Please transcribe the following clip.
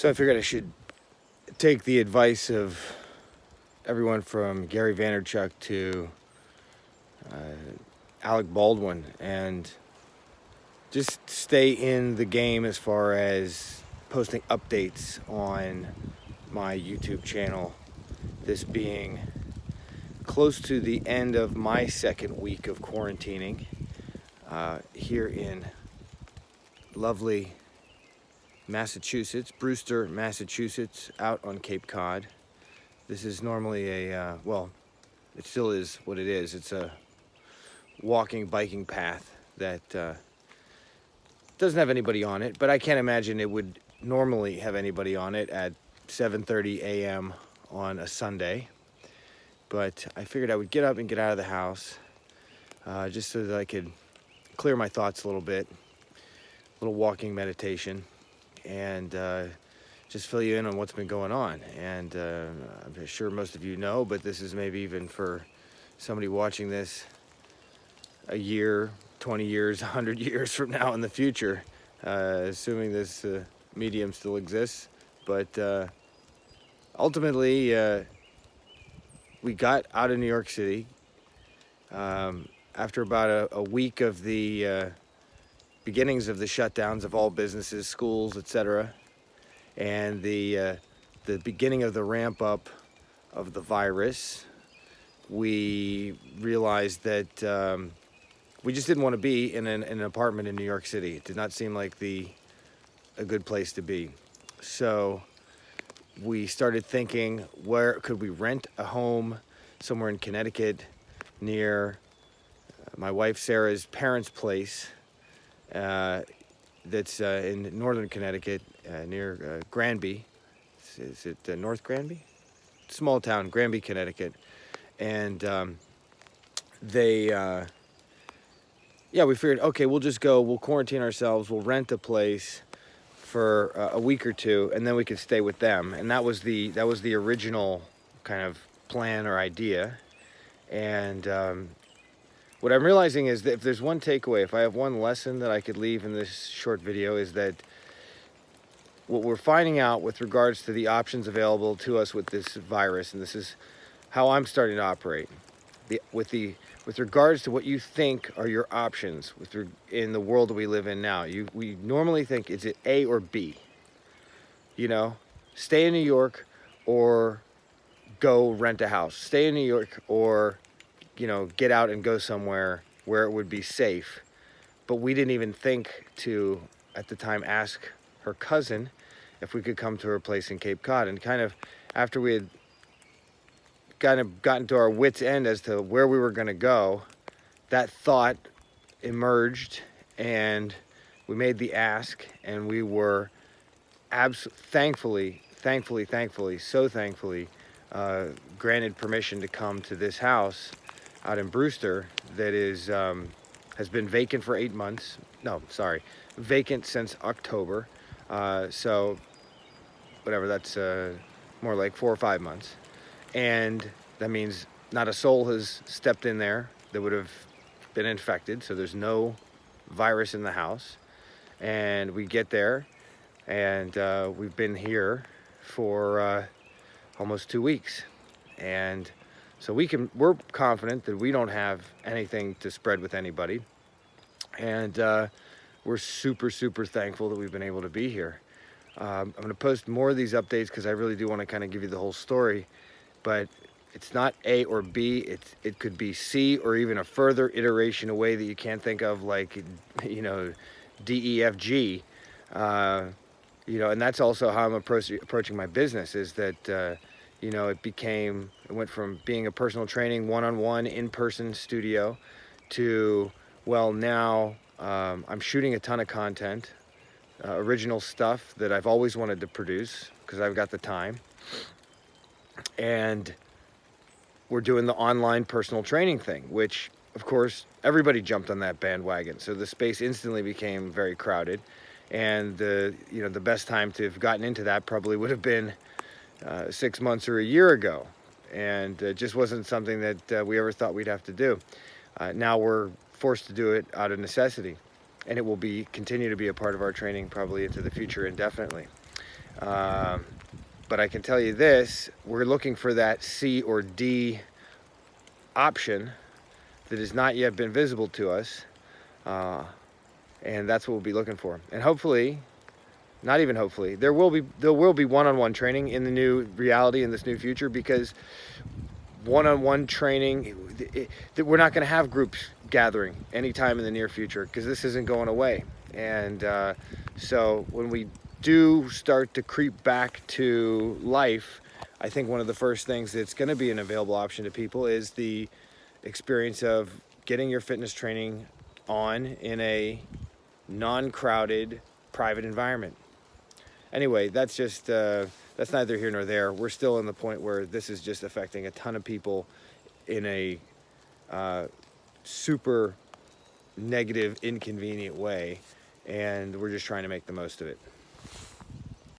So I figured I should take the advice of everyone from Gary Vaynerchuk to uh, Alec Baldwin and just stay in the game as far as posting updates on my YouTube channel. This being close to the end of my second week of quarantining here in lovely Massachusetts, Brewster, Massachusetts, out on Cape Cod. This is normally well, it still is what it is. It's a walking, biking path that doesn't have anybody on it, but I can't imagine it would normally have anybody on it at 7:30 a.m. on a Sunday. But I figured I would get up and get out of the house just so that I could clear my thoughts a little bit, a little walking meditation, and just fill you in on what's been going on. And I'm sure most of you know, but this is maybe even for somebody watching this a year, 20 years, 100 years from now in the future, assuming this medium still exists. But ultimately, we got out of New York City after about a week of the beginnings of the shutdowns of all businesses, schools, etc., and the beginning of the ramp up of the virus. We realized that we just didn't want to be in an apartment in New York City. It did not seem like a good place to be. So we started thinking, where could we rent a home somewhere in Connecticut near my wife Sarah's parents' place that's in northern Connecticut near Granby. Is it North Granby? Small town, Granby, Connecticut. And we figured, okay, we'll just go, we'll quarantine ourselves, we'll rent a place for a week or two, and then we could stay with them. And that was the original kind of plan or idea. And what I'm realizing is that if there's one takeaway, if I have one lesson that I could leave in this short video, is that what we're finding out with regards to the options available to us with this virus, and this is how I'm starting to operate, with regards to what you think are your options in the world that we live in now. We normally think, is it A or B? You know, stay in New York or go rent a house. Stay in New York or, get out and go somewhere where it would be safe. But we didn't even think to, at the time, ask her cousin if we could come to her place in Cape Cod. And kind of after we had gotten to our wits' end as to where we were going to go, that thought emerged, and we made the ask, and we were thankfully, so thankfully, granted permission to come to this house out in Brewster that has been vacant for 8 months. No, sorry, vacant since October. So whatever, that's more like 4 or 5 months. And that means not a soul has stepped in there that would have been infected. So there's no virus in the house. And we get there, and we've been here for almost 2 weeks. And so we're confident that we don't have anything to spread with anybody. And we're super, super thankful that we've been able to be here. I'm going to post more of these updates because I really do want to kind of give you the whole story. But it's not A or B. It could be C, or even a further iteration away that you can't think of, like, D, E, F, G. And that's also how I'm approaching my business, is that, it went from being a personal training, one-on-one, in-person studio to, well, now I'm shooting a ton of content, original stuff that I've always wanted to produce because I've got the time. And we're doing the online personal training thing, which, of course, everybody jumped on that bandwagon. So the space instantly became very crowded. And the best time to have gotten into that probably would have been 6 months or a year ago. And it just wasn't something that we ever thought we'd have to do. Now we're forced to do it out of necessity. And it will continue to be a part of our training probably into the future indefinitely. But I can tell you this, we're looking for that C or D option that has not yet been visible to us. And that's what we'll be looking for. And hopefully, not even hopefully, there will be one-on-one training in the new reality, in this new future, because one-on-one training, we're not going to have groups gathering anytime in the near future, because this isn't going away. And so when we do start to creep back to life, I think one of the first things that's going to be an available option to people is the experience of getting your fitness training on in a non-crowded private environment. Anyway, that's just that's neither here nor there. We're still in the point where this is just affecting a ton of people in a super negative, inconvenient way, and we're just trying to make the most of it.